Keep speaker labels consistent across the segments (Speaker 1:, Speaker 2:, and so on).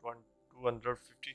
Speaker 1: 250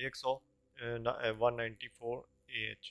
Speaker 1: 194 AH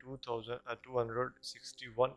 Speaker 1: 261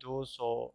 Speaker 1: 200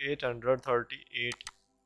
Speaker 1: 838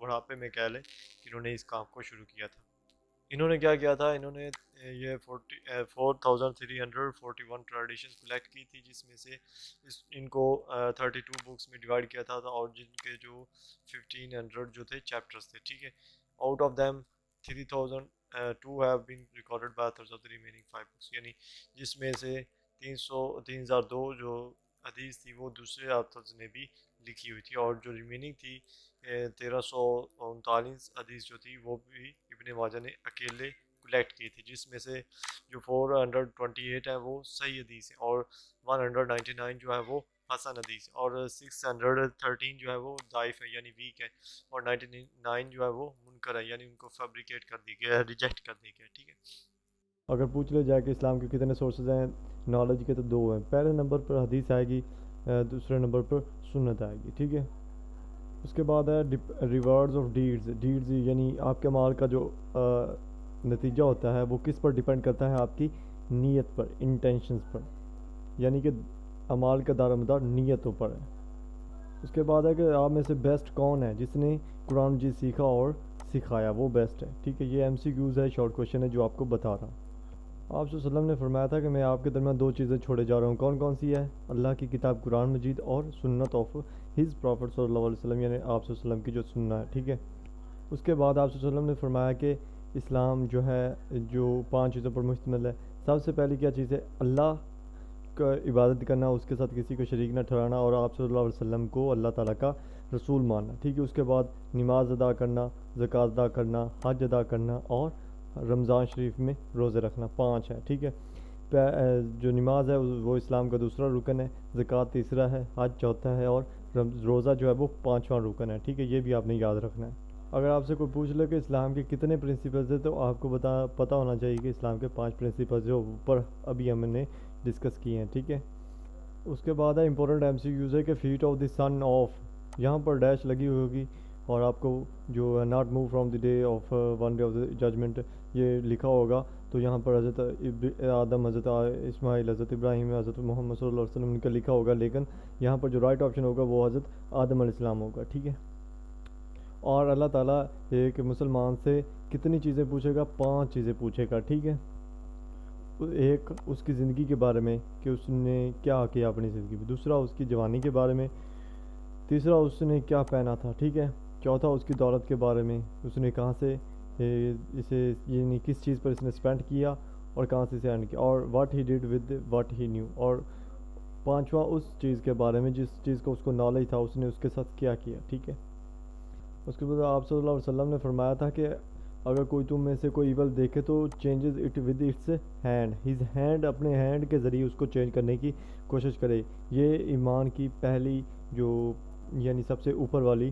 Speaker 1: بڑھاپے میں کہہ لیں کہ انہوں نے اس کام کو شروع کیا تھا۔ انہوں نے کیا کیا تھا، انہوں نے یہ 4341 ٹریڈیشن کلیکٹ کی تھی، جس میں سے ان کو 32 بکس میں ڈیوائڈ کیا تھا، اور جن کے جو 1500 جو تھے چیپٹرز تھے، ٹھیک ہے۔ Out of them 3002 have been recorded by authors of the remaining 5 books، یعنی جس میں سے 3002 جو حدیث تھی وہ دوسرے آتھرز نے بھی لکھی ہوئی تھی، اور جو ریمیننگ تھی 1339 حدیث جو تھی وہ بھی ابن ماجہ نے اکیلے کلیکٹ کی تھی، جس میں سے جو 428 ہے وہ صحیح حدیث ہے، اور 199 جو ہے وہ حسن حدیث ہے، اور 613 جو ہے وہ ضعیف ہے یعنی ویک ہے، اور 99 جو ہے وہ منکر ہے یعنی ان کو فیبریکیٹ کر دی گیا ہے، ریجیکٹ کر دی گیا ہے، ٹھیک ہے۔
Speaker 2: اگر پوچھ لیا جائے کہ اسلام کے کتنے سورسز ہیں نالج کے، تو 2 ہیں۔ پہلے نمبر پر حدیث آئے گی، دوسرے نمبر پر سنت آئے گی، ٹھیک ہے۔ اس کے بعد ہے ریوارڈز آف ڈیڈز یعنی آپ کے مال کا جو نتیجہ ہوتا ہے وہ کس پر ڈیپینڈ کرتا ہے، آپ کی نیت پر، انٹینشنز پر، یعنی کہ اعمال کا دار و مدار نیتوں پر ہے۔ اس کے بعد ہے کہ آپ میں سے بیسٹ کون ہے جس نے قرآن مجید سیکھا اور سکھایا، وہ بیسٹ ہے، ٹھیک ہے۔ یہ ایم سی کیوز ہے، شارٹ کویشچن ہے جو آپ کو بتا رہا ہوں۔ آپ صلی اللہ علیہ وسلم نے فرمایا تھا کہ میں آپ کے درمیان 2 چیزیں چھوڑے جا رہا ہوں، کون کون سی ہے؟ اللہ کی کتاب قرآن مجید اور سنت آف ہز پروفٹ صلی اللہ علیہ وسلم، یعنی آپ صلی اللہ علیہ وسلم کی جو سننا ہے، ٹھیک ہے۔ اس کے بعد آپ صلی اللہ علیہ وسلم نے فرمایا کہ اسلام جو ہے جو 5 چیزوں پر مشتمل ہے۔ سب سے پہلی کیا چیز ہے؟ اللہ کا عبادت کرنا، اس کے ساتھ کسی کو شریک نہ ٹھہرانا، اور آپ صلی اللہ علیہ وسلم کو اللہ تعالیٰ کا رسول ماننا، ٹھیک ہے۔ اس کے بعد نماز ادا کرنا، زکوٰۃ ادا کرنا، حج ادا کرنا، اور رمضان شریف میں روزے رکھنا، 5 ہے، ٹھیک ہے۔ جو نماز ہے وہ اسلام کا دوسرا رکن ہے، زکوٰۃ تیسرا ہے، حج چوتھا ہے، اور روزہ جو ہے وہ 5واں رکن ہے، ٹھیک ہے۔ یہ بھی آپ نے یاد رکھنا ہے۔ اگر آپ سے کوئی پوچھ لے کہ اسلام کے کتنے پرنسپلز ہیں، تو آپ کو پتہ ہونا چاہیے کہ اسلام کے 5 پرنسپلز جو اوپر ابھی ہم نے ڈسکس کیے ہیں، ٹھیک ہے۔ اس کے بعد ہے امپورٹنٹ ایم سی کیوز ہے کہ fate of the son of, یہاں پر ڈیش لگی ہوئی ہوگی، اور آپ کو جو not move from the day of one day of the judgment یہ لکھا ہوگا، تو یہاں پر حضرت آدم، حضرت اسماعیل، حضرت ابراہیم، حضرت محمد صلی اللہ علیہ وسلم ان کا لکھا ہوگا، لیکن یہاں پر جو رائٹ آپشن ہوگا وہ حضرت آدم علیہ السلام ہوگا، ٹھیک ہے۔ اور اللہ تعالیٰ ایک مسلمان سے کتنی چیزیں پوچھے گا؟ 5 چیزیں پوچھے گا، ٹھیک ہے۔ ایک اس کی زندگی کے بارے میں کہ اس نے کیا کیا اپنی زندگی میں، دوسرا اس کی جوانی کے بارے میں، تیسرا اس نے کیا پہنا تھا، ٹھیک ہے، چوتھا اس کی دولت کے بارے میں، اس نے کہاں سے اسے یعنی کس چیز پر اس نے اسپینڈ کیا اور کہاں سے اسے ارن کیا، اور what he did with what he new, اور 5واں اس چیز کے بارے میں جس چیز کا اس کو نالج تھا اس نے اس کے ساتھ کیا کیا، ٹھیک ہے۔ اس کے بعد آپ صلی اللہ علیہ وسلم نے فرمایا تھا کہ اگر کوئی تم میں سے کوئی ایول دیکھے تو changes it with its hand, his hand, اپنے ہینڈ کے ذریعے اس کو چینج کرنے کی کوشش کرے۔ یہ ایمان کی پہلی جو یعنی سب سے اوپر والی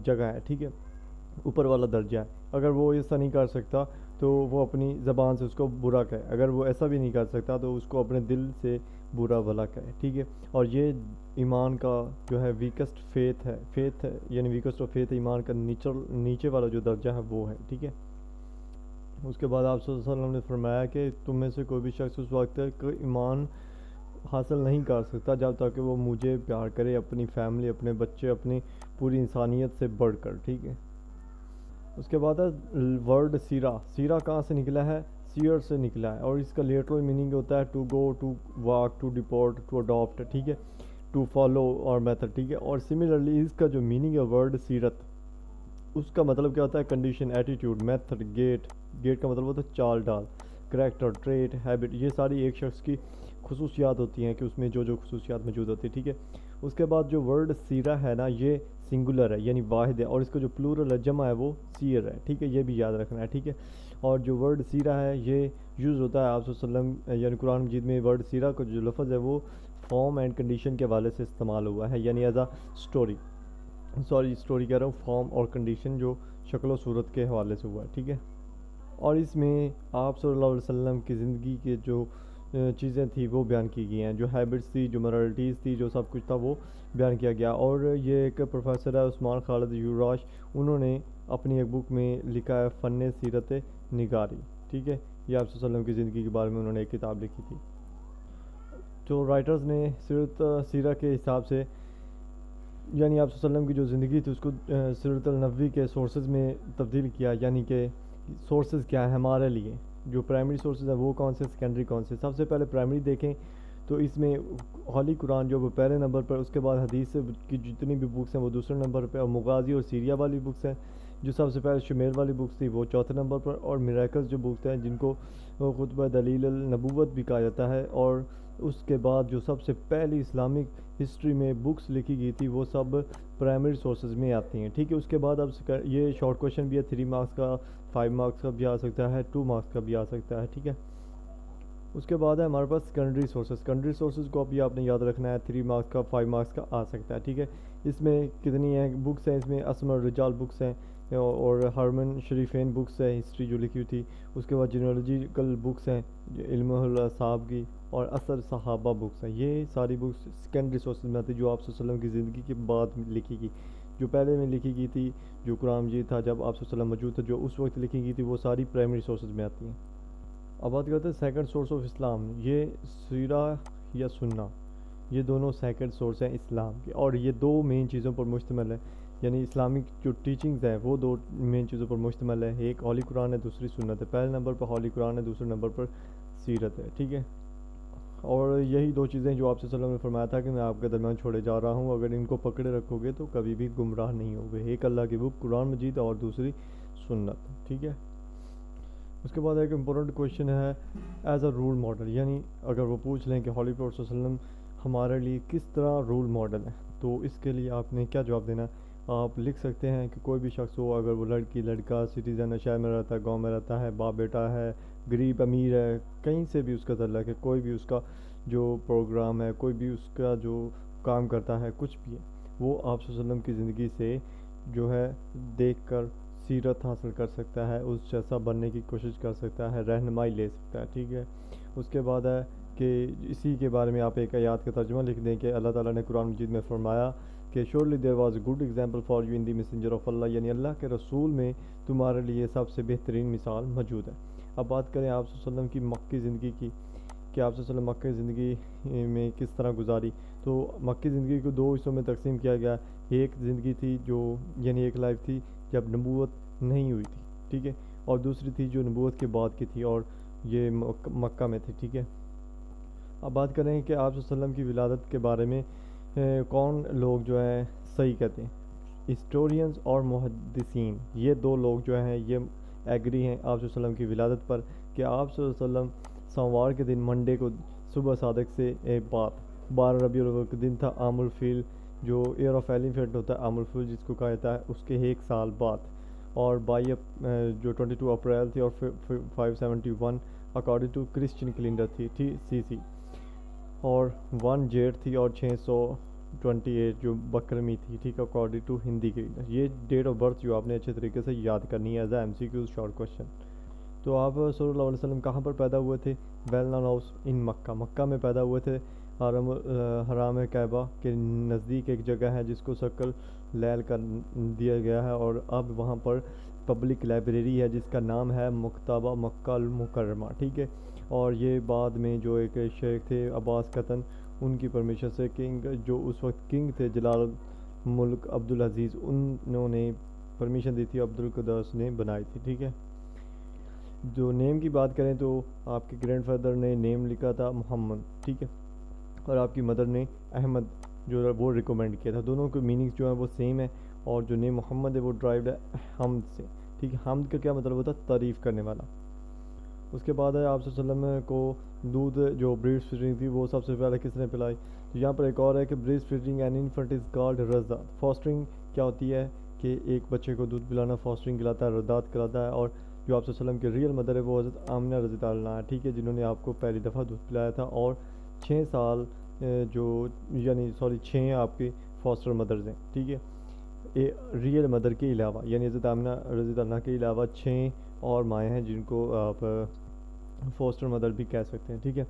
Speaker 2: جگہ ہے، ٹھیک ہے، اوپر والا درجہ ہے۔ اگر وہ ایسا نہیں کر سکتا تو وہ اپنی زبان سے اس کو برا کہے، اگر وہ ایسا بھی نہیں کر سکتا تو اس کو اپنے دل سے برا بھلا کہے، ٹھیک ہے۔ اور یہ ایمان کا جو ہے ویکسٹ فیتھ ہے یعنی ویکسٹ آف فیتھ، ایمان کا نیچے والا جو درجہ ہے وہ ہے، ٹھیک ہے۔ اس کے بعد آپ صلی اللہ علیہ وسلم نے فرمایا کہ تم میں سے کوئی بھی شخص اس وقت تک ایمان حاصل نہیں کر سکتا جب تک کہ وہ مجھے پیار کرے، اپنی فیملی، اپنے بچے، اپنی پوری انسانیت سے بڑھ کر، ٹھیک ہے۔ اس کے بعد ہے ورڈ سیرہ، سیرہ کہاں سے نکلا ہے؟ سیئر سے نکلا ہے، اور اس کا لیٹرل میننگ ہوتا ہے to go, to walk, to deport, to adapt, ٹھیک ہے، ٹو فالو اور میتھڈ، ٹھیک ہے۔ اور سملرلی اس کا جو میننگ ہے ورڈ سیرت، اس کا مطلب کیا ہوتا ہے؟ کنڈیشن، ایٹیٹیوڈ، میتھڈ، گیٹ کا مطلب ہوتا ہے چال ڈال، کریکٹر، ٹریٹ، ہیبٹ، یہ ساری ایک شخص کی خصوصیات ہوتی ہیں کہ اس میں جو خصوصیات موجود ہوتی ہیں، ٹھیک ہے۔ اس کے بعد جو ورڈ سیرہ ہے نا یہ سنگولر ہے یعنی واحد ہے، اور اس کا جو پلورل ہے جمع ہے وہ سیر ہے، ٹھیک ہے، یہ بھی یاد رکھنا ہے، ٹھیک ہے۔ اور جو ورڈ سیرہ ہے یہ یوز ہوتا ہے آپ صلی اللہ علیہ وسلم یعنی قرآن مجید میں ورڈ سیرہ کا جو لفظ ہے وہ فارم اینڈ کنڈیشن کے حوالے سے استعمال ہوا ہے، یعنی ایز اے اسٹوری کہہ رہا ہوں، فارم اور کنڈیشن جو شکل و صورت کے حوالے سے ہوا ہے، ٹھیک ہے۔ اور اس میں آپ صلی اللہ علیہ وسلم کی زندگی کے جو چیزیں تھیں وہ بیان کی گئی ہیں، جو ہیبٹس تھی، جو مرالٹیز تھی، جو سب کچھ تھا وہ بیان کیا گیا۔ اور یہ ایک پروفیسر ہے عثمان خالد یوراش، انہوں نے اپنی ایک بک میں لکھا ہے فن سیرت نگاری، ٹھیک ہے، یہ آپ صلی اللہ علیہ وسلم کی زندگی کے بارے میں انہوں نے ایک کتاب لکھی تھی۔ جو رائٹرز نے سیرہ کے حساب سے یعنی آپ صلی اللہ علیہ وسلم کی جو زندگی تھی اس کو سیرت النبوی کے سورسز میں تبدیل کیا، یعنی کہ سورسز کیا ہے ہمارے لیے، جو پرائمری سورسز ہیں وہ کون سے، سیکنڈری کون سے۔ سب سے پہلے پرائمری دیکھیں تو اس میں ہولی قرآن جو وہ پہلے نمبر پر، اس کے بعد حدیث کی جتنی بھی بکس ہیں وہ دوسرے نمبر پہ، اور مغازی اور سیریہ والی بکس ہیں جو سب سے پہلے شمیل والی بکس تھی وہ چوتھے نمبر پر، اور میریکلز جو بکس ہیں جن کو خطبہ دلیل النبوت بھی کہا جاتا ہے، اور اس کے بعد جو سب سے پہلی اسلامک ہسٹری میں بکس لکھی گئی تھی وہ سب پرائمری سورسز میں آتی ہیں، ٹھیک ہے۔ اس کے بعد اب یہ شارٹ کویشچن بھی ہے، 3 مارکس کا، 5 مارکس کا بھی آ سکتا ہے، 2 مارکس کا بھی آ سکتا ہے، ٹھیک ہے۔ اس کے بعد ہے ہمارے پاس سیکنڈری سورسز۔ سیکنڈری سورسز کو ابھی آپ نے یاد رکھنا ہے، 3 مارکس کا، 5 مارکس کا آ سکتا ہے، ٹھیک ہے۔ اس میں کتنی ہیں بکس ہیں، اس میں اسماء الرجال بکس ہیں، اور ہرمن شریفین بکس ہے ہسٹری جو لکھی ہوئی تھی، اس کے بعد جینولوجیکل بکس ہیں علم الاصحاب کی، اور اثر صحابہ بکس ہیں۔ یہ ساری بکس سیکنڈری سورسز میں آتی ہیں جو آپ صلی اللہ علیہ وسلم کی زندگی کے بعد لکھی گئی۔ جو پہلے میں لکھی گئی تھی، جو قرآن مجید تھا جب آپ صلی اللہ علیہ وسلم موجود تھے، جو اس وقت لکھی گئی تھی، وہ ساری پرائمری سورسز میں آتی ہیں۔ اب بات کرتے ہیں سیکنڈ سورس آف اسلام، یہ سیرہ یا سنہ، یہ دونوں سیکنڈ سورس ہیں اسلام کے، اور یہ دو مین چیزوں پر مشتمل ہے، یعنی اسلامک جو ٹیچنگز ہیں وہ دو مین چیزوں پر مشتمل ہے، ایک ہولی قرآن ہے، دوسری سنت ہے۔ پہلے نمبر پر ہولی قرآن ہے، دوسرے نمبر پر سیرت ہے، ٹھیک ہے۔ اور یہی دو چیزیں جو آپ سے وسلم نے فرمایا تھا کہ میں آپ کے درمیان چھوڑے جا رہا ہوں، اگر ان کو پکڑے رکھو گے تو کبھی بھی گمراہ نہیں ہوگے، ایک اللہ کی بک قرآن مجید اور دوسری سنت، ٹھیک ہے۔ اس کے بعد ایک امپورٹنٹ کویشچن ہے ایز اے رول ماڈل، یعنی اگر وہ پوچھ لیں کہ ہولی پروفیٹ صلی اللہ علیہ وسلم ہمارے لیے کس طرح رول ماڈل ہے، تو اس کے لیے آپ نے کیا جواب دینا ہے؟ آپ لکھ سکتے ہیں کہ کوئی بھی شخص ہو، اگر وہ لڑکی لڑکا سٹیزن ہے، شہر میں رہتا ہے، گاؤں میں رہتا ہے، باپ بیٹا ہے، غریب امیر ہے، کہیں سے بھی اس کا تعلق ہے، کوئی بھی اس کا جو پروگرام ہے، کوئی بھی اس کا جو کام کرتا ہے، کچھ بھی ہے، وہ آپ صلی اللہ علیہ وسلم کی زندگی سے جو ہے دیکھ کر سیرت حاصل کر سکتا ہے، اس جیسا بننے کی کوشش کر سکتا ہے، رہنمائی لے سکتا ہے، ٹھیک ہے۔ اس کے بعد ہے کہ اسی کے بارے میں آپ ایک آیات کا ترجمہ لکھ دیں کہ اللہ تعالیٰ نے قرآن مجید میں فرمایا کہ surely there was a good example for you in the messenger of Allah، یعنی اللہ کے رسول میں تمہارے لیے سب سے بہترین مثال موجود ہے۔ اب بات کریں آپ صلی اللہ علیہ وسلم کی مکی زندگی کی، کہ آپ صلی اللہ علیہ وسلم مکی زندگی میں کس طرح گزاری، تو مکی زندگی کو دو حصوں میں تقسیم کیا گیا۔ ایک زندگی تھی جو یعنی ایک لائف تھی جب نبوت نہیں ہوئی تھی، ٹھیک ہے، اور دوسری تھی جو نبوت کے بعد کی تھی، اور یہ مکہ میں تھی، ٹھیک ہے۔ اب بات کریں کہ آپ صلی اللہ علیہ وسلم کی ولادت کے بارے میں کون لوگ جو ہیں صحیح کہتے ہیں، ہسٹورینز اور محدثین، یہ دو لوگ جو ہیں یہ ایگری ہیں آپ صلی اللہ علیہ وسلم کی ولادت پر، کہ آپ صلی اللہ علیہ وسلم سوموار کے دن منڈے کو صبح صادق سے بعد 12 ربیع الاول کا دن تھا، عام الفیل جو ایئر آف ایلیفینٹ ہوتا ہے، عام الفیل جس کو کہا جاتا ہے، اس کے 1 سال بعد، اور جو 22 اپریل تھی، اور 571 اکارڈنگ ٹو کرسچن کیلنڈر تھی سی سی، اور 1 جیٹ تھی، اور 628 جو بکرمی تھی، ٹھیک ہے، اکارڈنگ ٹو ہندی کیلنڈر۔ یہ ڈیٹ آف برتھ جو آپ نے اچھے طریقے سے یاد کرنی ہے as a MCQ short question. تو آپ صلی اللہ علیہ وسلم کہاں پر پیدا ہوئے تھے؟ ویل نون ہاؤس ان مکہ، مکہ میں پیدا ہوئے تھے، حرام کعبہ کے نزدیک ایک جگہ ہے جس کو سکل لیل کر دیا گیا ہے، اور اب وہاں پر پبلک لائبریری ہے جس کا نام ہے مکتبہ مکہ المکرمہ، ٹھیک ہے۔ اور یہ بعد میں جو ایک شیخ تھے عباس قطن، ان کی پرمیشن سے کنگ جو اس وقت کنگ تھے جلال الملک عبدالعزیز، انہوں نے پرمیشن دی تھی، عبدالقدس نے بنائی تھی، ٹھیک ہے۔ جو نیم کی بات کریں تو آپ کے گرینڈ فادر نے نیم لکھا تھا محمد، ٹھیک ہے، اور آپ کی مدر نے احمد جو وہ ریکمینڈ کیا تھا، دونوں کے میننگز جو ہیں وہ سیم ہیں، اور جو نیم محمد ہے وہ ڈرائیوڈ ہے حمد سے، ٹھیک ہے۔ حمد کا کیا مطلب ہوتا ہے؟ تعریف کرنے والا۔ اس کے بعد ہے آپ صلی اللہ علیہ وسلم کو دودھ جو بریسٹ فیڈنگ تھی وہ سب سے پہلے کس نے پلائی؟ تو یہاں پر ایک اور ہے کہ breast feeding an infant is called رضع۔ فاسٹرنگ کیا ہوتی ہے کہ ایک بچے کو دودھ پلانا فاسٹرنگ کہلاتا ہے، رضاعت کہلاتا ہے، اور جو آپ صلی اللہ علیہ وسلم کے ریئل مدر ہے وہ حضرت آمنہ رضی اللہ عنہا ہے، ٹھیک ہے، جنہوں نے آپ کو پہلی دفعہ دودھ پلایا تھا، اور 6 سال یعنی 6 آپ کے فاسٹر مدرز ہیں، ٹھیک ہے، ریئل مدر کے علاوہ، یعنی حضرت آمنہ رضی اللہ عنہا کے علاوہ 6 اور مائیں ہیں جن کو آپ فاسٹر مدر بھی کہہ سکتے ہیں، ٹھیک ہے۔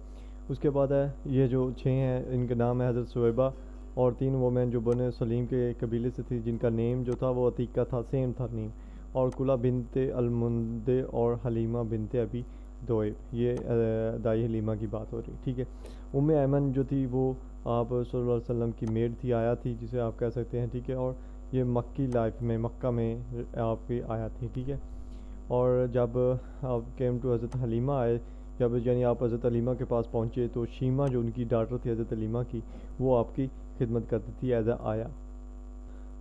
Speaker 2: اس کے بعد ہے یہ جو 6 ہیں ان کا نام ہے حضرت سویبہ، اور 3 وومین جو بنو سلیم کے قبیلے سے تھی جن کا نیم جو تھا وہ عتیقہ تھا، سیم تھا نیم، اور کلا بنت المندے اور حلیمہ بنت ابی دوئب، یہ دائی حلیمہ کی بات ہو رہی، ٹھیک ہے۔ ایمن جو تھی وہ آپ صلی اللہ علیہ وسلم کی میڈ تھی، آیا تھی جسے آپ کہہ سکتے ہیں، ٹھیک ہے، اور یہ مکی لائف میں مکہ میں آپ کی آیا تھی، ٹھیک ہے۔ اور جب آپ کیم ٹو حضرت حلیمہ آئے، جب یعنی آپ حضرت حلیمہ کے پاس پہنچے تو شیمہ جو ان کی ڈاٹر تھی حضرت حلیمہ کی، وہ آپ کی خدمت کرتی تھی ایز اے آیا۔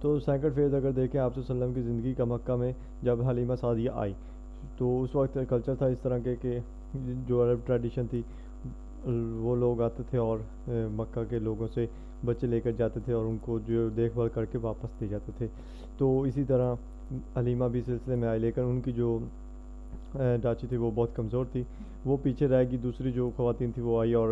Speaker 2: تو سیکنڈ فیز اگر دیکھیں آپ صلی اللہ علیہ وسلم کی زندگی کا مکہ میں، جب حلیمہ سعدیہ آئی تو اس وقت کلچر تھا اس طرح کے کہ جو عرب ٹریڈیشن تھی، وہ لوگ آتے تھے اور مکہ کے لوگوں سے بچے لے کر جاتے تھے اور ان کو جو دیکھ بھال کر کے واپس لے جاتے تھے۔ تو اسی طرح حلیمہ بھی سلسلے میں آئی، لیکن ان کی جو ڈاچی تھی وہ بہت کمزور تھی، وہ پیچھے رہ گئی، دوسری جو خواتین تھی وہ آئی اور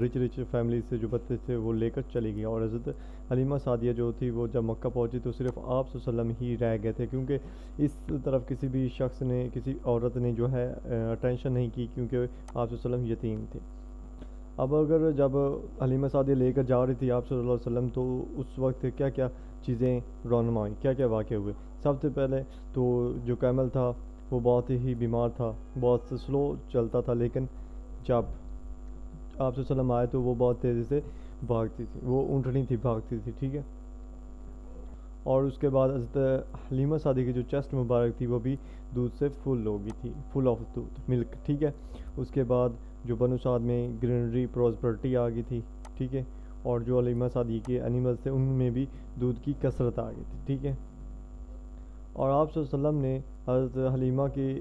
Speaker 2: رچ فیملی سے جو بچے تھے وہ لے کر چلی گئی، اور حضرت حلیمہ سعدیہ جو تھی وہ جب مکہ پہنچی تو صرف آپ صلی اللہ علیہ وسلم ہی رہ گئے تھے، کیونکہ اس طرف کسی بھی شخص نے، کسی عورت نے جو ہے اٹینشن نہیں کی، کیونکہ آپ صلی اللہ علیہ وسلم یتیم تھے۔ اب اگر جب حلیمہ سعدیہ لے کر جا رہی تھی آپ صلی اللہ علیہ وسلم، تو اس وقت کیا کیا چیزیں رونما ہوئیں، کیا کیا واقع ہوئے؟ سب سے پہلے تو جو کیمل تھا وہ بہت ہی بیمار تھا، بہت سلو چلتا تھا، لیکن جب آپ صلی اللہ علیہ وسلم آئے تو وہ بہت تیزی سے بھاگتی تھی، وہ اونٹنی تھی، بھاگتی تھی، ٹھیک ہے۔ اور اس کے بعد حضرت حلیمہ سعدیہ کی جو چیسٹ مبارک تھی وہ بھی دودھ سے فل ہو گئی تھی، فل آف دودھ، ملک، ٹھیک ہے۔ اس کے بعد جو بنو سعد میں گرینری پراسپرٹی آ گئی تھی، ٹھیک ہے، اور جو حلیمہ سعدیہ کے اینیملز تھے ان میں بھی دودھ کی کثرت آ گئی تھی، ٹھیک ہے۔ اور آپ صلی اللہ علیہ وسلم نے حضرت حلیمہ کی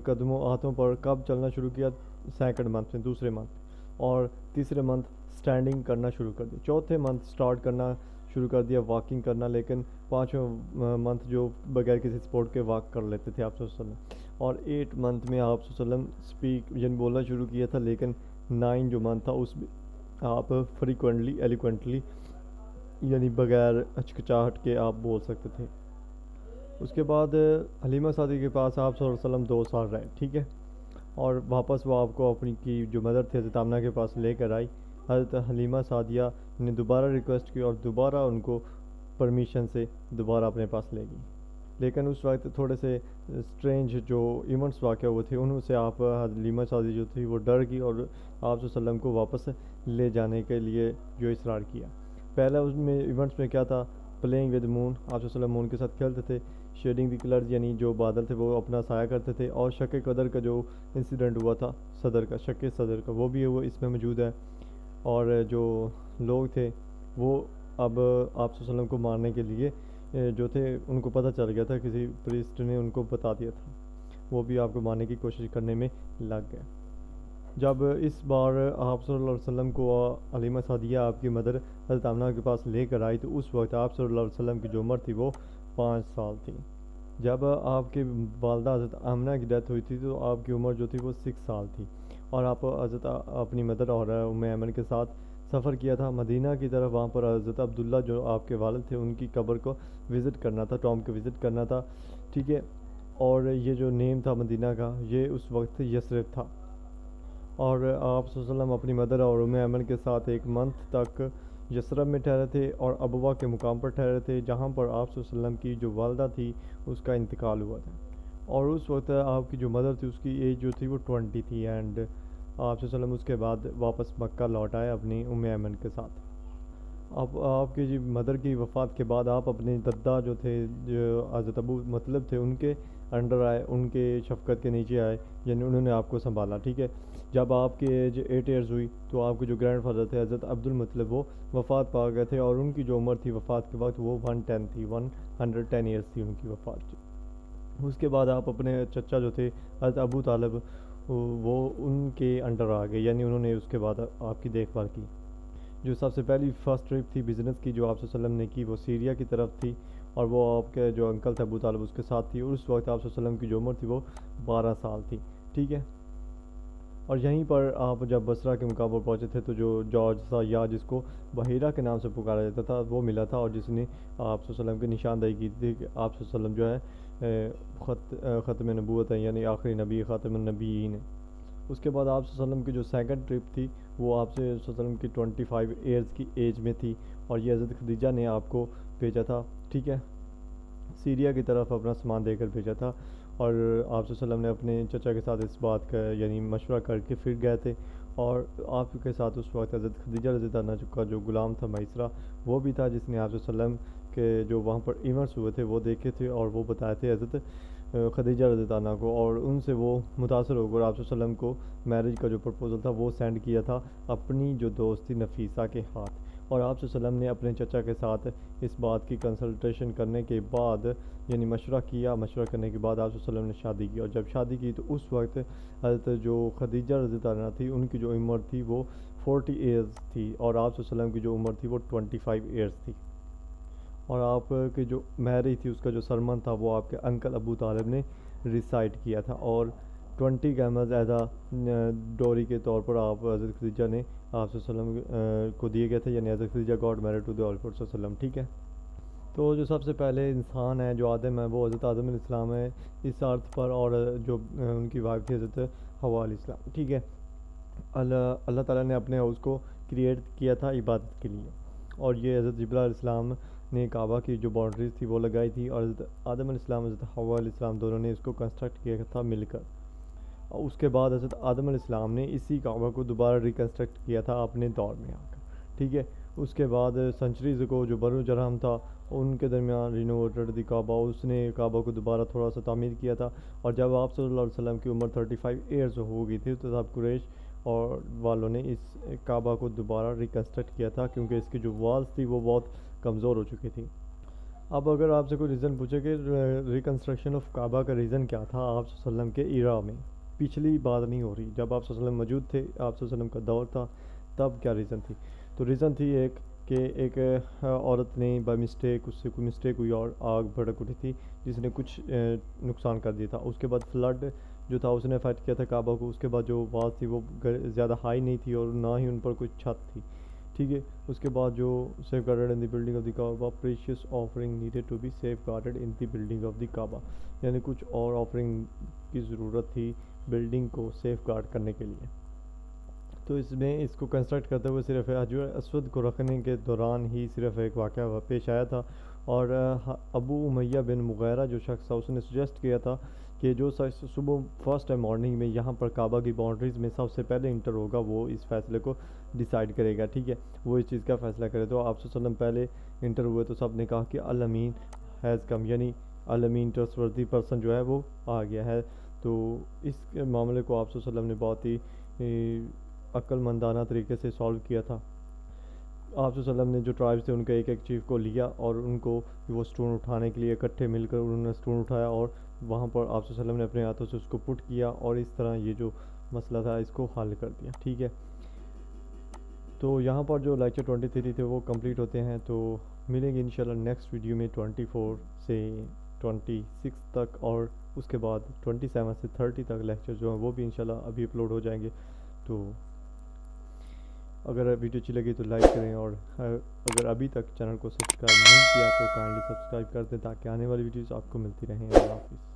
Speaker 2: قدموں ہاتھوں پر کب چلنا شروع کیا؟ سیکنڈ منتھ میں، دوسرے منتھ، اور تیسرے منتھ سٹینڈنگ کرنا شروع کر دیا، چوتھے منتھ سٹارٹ کرنا شروع کر دیا واکنگ کرنا، لیکن پانچویں منتھ جو بغیر کسی سپورٹ کے واک کر لیتے تھے آپ صلی اللہ علیہ وسلم، اور 8 منتھ میں آپ صلی اللہ علیہ وسلم اسپیک یعنی بولنا شروع کیا تھا، لیکن 9 جو منتھ تھا اس میں آپ فریکوینٹلی ایلیکوینٹلی یعنی بغیر ہچکچاہٹ کے آپ بول سکتے تھے۔ اس کے بعد حلیمہ سعدیہ کے پاس آپ صلی اللہ علیہ وسلم 2 سال رہے، ٹھیک ہے، اور واپس وہ آپ کو اپنی کی جو مدر تھی حضرت آمنہ کے پاس لے کر آئی۔ حضرت حلیمہ سعدیہ نے دوبارہ ریکویسٹ کی اور دوبارہ ان کو پرمیشن سے دوبارہ اپنے پاس لے گئی، لیکن اس وقت تھوڑے سے سٹرینج جو ایونٹس واقع ہوئے تھے انہوں سے آپ حلیمہ سعدیہ جو تھی وہ ڈر گئی اور آپ صلی اللہ علیہ وسلم کو واپس لے جانے کے لیے جو اصرار کیا۔ پہلا اس میں ایونٹس میں کیا تھا؟ پلینگ ود مون، آپ صلی اللہ علیہ وسلم مون کے ساتھ کھیلتے تھے، شیڈنگ دی کلرز یعنی جو بادل تھے وہ اپنا سایہ کرتے تھے، اور شک قدر کا جو انسیڈنٹ ہوا تھا صدر کا، شک صدر کا، وہ بھی وہ اس میں موجود ہے، اور جو لوگ تھے وہ اب آپ صلی اللہ علیہ وسلم کو مارنے کے لیے جو تھے ان کو پتہ چل گیا تھا، کسی پریسٹ نے ان کو بتا دیا تھا، وہ بھی آپ کو مارنے کی کوشش کرنے میں لگ گئے۔ جب اس بار آپ صلی اللہ علیہ وسلم کو حلیمہ سعدیہ آپ کی مدر حضرت آمنہ کے پاس لے کر آئی تو اس وقت آپ صلی اللہ علیہ وسلم کی جو عمر تھی وہ 5 سال تھی۔ جب آپ کے والدہ حضرت آمنہ کی ڈیتھ ہوئی تھی تو آپ کی عمر جو تھی وہ 6 سال تھی، اور آپ حضرت اپنی مدر اور ام ایمن کے ساتھ سفر کیا تھا مدینہ کی طرف، وہاں پر حضرت عبداللہ جو آپ کے والد تھے ان کی قبر کو وزٹ کرنا تھا، ٹوم کو وزٹ کرنا تھا، ٹھیک ہے۔ اور یہ جو نیم تھا مدینہ کا یہ اس وقت یثرب تھا، اور آپ صلی اللہ علیہ وسلم اپنی مدر اور ام ایمن کے ساتھ 1 منتھ تک یثرب میں ٹھہرے تھے، اور ابوا کے مقام پر ٹھہرے تھے جہاں پر آپ صلی اللہ علیہ وسلم کی جو والدہ تھی اس کا انتقال ہوا تھا، اور اس وقت آپ کی جو مدر تھی اس کی ایج جو تھی وہ 20 تھی، اینڈ آپ صلی اللہ علیہ وسلم اس کے بعد واپس مکہ لوٹ آئے اپنی ام ایمن کے ساتھ۔ اب آپ کی جی مدر کی وفات کے بعد آپ اپنے دادا جو تھے، جو حضرت ابو مطلب تھے، ان کے انڈر آئے، ان کے شفقت کے نیچے آئے، یعنی انہوں نے آپ کو سنبھالا، ٹھیک ہے۔ جب آپ کی ایج 8 ایئرز ہوئی تو آپ کے جو گرینڈ فادر تھے حضرت عبد المطلب وہ وفات پا گئے تھے، اور ان کی جو عمر تھی وفات کے وقت وہ 110 تھی، 110 ایئرز تھی ان کی وفات کی۔ اس کے بعد آپ اپنے چچا جو تھے حضرت ابو طالب وہ ان کے انڈر آ گئے، یعنی انہوں نے اس کے بعد آپ کی دیکھ بھال کی۔ جو سب سے پہلی فرسٹ ٹرپ تھی بزنس کی جو آپ صلی اللہ علیہ وسلم نے کی وہ سیریا کی طرف تھی، اور وہ آپ کے جو انکل تھے ابو طالب اس کے ساتھ تھی، اور اس وقت آپ صلی اللہ علیہ وسلم کی جو عمر تھی وہ 12 سال تھی، ٹھیک ہے۔ اور یہیں پر آپ جب بصرہ کے مقام پر پہنچے تھے تو جو جارج تھا، یا جس کو بحیرہ کے نام سے پکارا جاتا تھا، وہ ملا تھا، اور جس نے آپ صلی اللہ علیہ وسلم کی نشاندہی کی تھی کہ آپ صلی اللہ علیہ وسلم جو ہے ختم نبوت ہے، یعنی آخری نبی، خاتم النبیین ہے۔ اس کے بعد آپ صلی اللہ علیہ وسلم کی جو سیکنڈ ٹرپ تھی وہ آپ سے صلی اللہ علیہ وسلم کی 25 ایئرز کی ایج میں تھی، اور یہ حضرت خدیجہ نے آپ کو بھیجا تھا، ٹھیک ہے، سیریا کی طرف اپنا سامان دے کر بھیجا تھا، اور آپ صلی اللہ علیہ وسلم نے اپنے چچا کے ساتھ اس بات کا یعنی مشورہ کر کے پھر گئے تھے، اور آپ کے ساتھ اس وقت حضرت خدیجہ رضی اللہ عنہ کا جو غلام تھا میسرہ، وہ بھی تھا، جس نے آپ صلی اللہ علیہ وسلم کے جو وہاں پر ایونٹس ہوئے تھے وہ دیکھے تھے اور وہ بتائے تھے حضرت خدیجہ رضی اللہ عنہ کو، اور ان سے وہ متاثر ہو کر آپ صلی اللہ علیہ وسلم کو میرج کا جو پرپوزل تھا وہ سینڈ کیا تھا اپنی جو دوست تھی نفیسہ کے ہاتھ، اور آپ صلی اللہ علیہ وسلم نے اپنے چچا کے ساتھ اس بات کی کنسلٹیشن کرنے کے بعد، یعنی مشورہ کرنے کے بعد آپ صلی اللہ علیہ وسلم نے شادی کی، اور جب شادی کی تو اس وقت حضرت جو خدیجہ رضی اللہ عنہ تھی ان کی جو عمر تھی وہ 40 ایئرز تھی، اور آپ صلی اللہ علیہ وسلم کی جو عمر تھی وہ 25 ایئرز تھی، اور آپ کی جو میرج تھی اس کا جو سرمن تھا وہ آپ کے انکل ابو طالب نے ریسائٹ کیا تھا، اور 20 گیمز ایز ڈوری کے طور پر آپ حضرت خدیجہ نے آپ صلی اللہ علیہ وسلم کو دیے گئے تھے، یعنی حضرت Khadija got married to the prophet صلی اللہ علیہ وسلم، ٹھیک ہے۔ تو جو سب سے پہلے انسان ہے جو آدم ہے وہ حضرت آدم علیہ السلام ہے اس ارتھ پر، اور جو ان کی وائف تھی حضرت حوا علیہ السلام، ٹھیک ہے۔ اللہ تعالیٰ نے اپنے ہاؤس کو کریٹ کیا تھا عبادت کے لیے، اور یہ حضرت جبرائیل علیہ السلام نے کعبہ کی جو باؤنڈریز تھی وہ لگائی تھی، اور حضرت آدم علیہ السلام حضرت حوا علیہ السلام دونوں نے اس کو کنسٹرکٹ کیا تھا مل کر، اور اس کے بعد حضرت آدم علیہ السلام نے اسی کعبہ کو دوبارہ ریکنسٹرکٹ کیا تھا اپنے دور میں آ کر، ٹھیک ہے۔ اس کے بعد سنچریز کو جو بنو جرہم تھا ان کے درمیان رینوویٹڈ دی کعبہ، اس نے کعبہ کو دوبارہ تھوڑا سا تعمیر کیا تھا، اور جب آپ صلی اللہ علیہ وسلم کی عمر 35 ایئرز ہو گئی تھی تو تب قریش اور والوں نے اس کعبہ کو دوبارہ ریکنسٹرکٹ کیا تھا، کیونکہ اس کی جو والز تھی وہ بہت کمزور ہو چکی تھی۔ اب اگر آپ سے کوئی ریزن پوچھے کہ ریکنسٹرکشن آف کعبہ کا ریزن کیا تھا آپ صلی اللہ علیہ وسلم کے ایرا میں، پچھلی بات نہیں ہو رہی، جب آپ صلی اللہ علیہ وسلم موجود تھے، آپ صلی اللہ علیہ وسلم کا دور تھا، تب کیا ریزن تھی؟ تو ریزن تھی ایک کہ ایک عورت نے بائی مسٹیک، اس سے کوئی مسٹیک ہوئی اور آگ بھڑک اٹھی تھی جس نے کچھ نقصان کر دیا تھا، اس کے بعد فلڈ جو تھا اس نے افیکٹ کیا تھا کعبہ کو، اس کے بعد جو واز تھی وہ زیادہ ہائی نہیں تھی اور نہ ہی ان پر کوئی چھت تھی، ٹھیک ہے۔ اس کے بعد جو safeguarded in the building of the Kaaba, precious offering needed to be safeguarded in the building of the Kaaba, یعنی کچھ اور آفرنگ کی ضرورت تھی بلڈنگ کو سیف گارڈ کرنے کے لیے۔ تو اس میں اس کو کنسٹرکٹ کرتے ہوئے صرف حجر اسود کو رکھنے کے دوران ہی صرف ایک واقعہ پیش آیا تھا، اور ابو امیہ بن مغیرہ جو شخص تھا اس نے سجیسٹ کیا تھا کہ جو شخص صبح فرسٹ ٹائم مارننگ میں یہاں پر کعبہ کی باؤنڈریز میں سب سے پہلے انٹر ہوگا وہ اس فیصلے کو ڈیسائیڈ کرے گا، ٹھیک ہے، وہ اس چیز کا فیصلہ کرے۔ تو آپ صلی اللہ علیہ وسلم پہلے انٹر ہوئے تو سب نے کہا کہ الامین ہیز کم، یعنی الامین ٹرسٹ ورتھی پرسن جو ہے وہ آ گیا ہے۔ تو اس معاملے کو آپ صلی اللہ علیہ وسلم نے بہت ہی عقل مندانہ طریقے سے سالو کیا تھا۔ آپ صلی اللہ علیہ وسلم نے جو ٹرائبس تھے ان کے ایک ایک چیف کو لیا اور ان کو وہ سٹون اٹھانے کے لیے اکٹھے مل کر انہوں نے سٹون اٹھایا، اور وہاں پر آپ صلی اللہ علیہ وسلم نے اپنے ہاتھوں سے اس کو پٹ کیا، اور اس طرح یہ جو مسئلہ تھا اس کو حل کر دیا، ٹھیک ہے۔ تو یہاں پر جو لیکچر 23 تھے وہ کمپلیٹ ہوتے ہیں، تو ملیں گے انشاءاللہ نیکسٹ ویڈیو میں 24 سے 26 تک، اور اس کے بعد 27 سے 30 تک لیکچر جو ہیں وہ بھی انشاءاللہ ابھی اپلوڈ ہو جائیں گے۔ تو اگر ویڈیو اچھی لگی تو لائک کریں، اور اگر ابھی تک چینل کو سبسکرائب نہیں کیا تو کائنڈلی سبسکرائب کر دیں تاکہ آنے والی ویڈیوز آپ کو ملتی رہیں۔ اللہ حافظ۔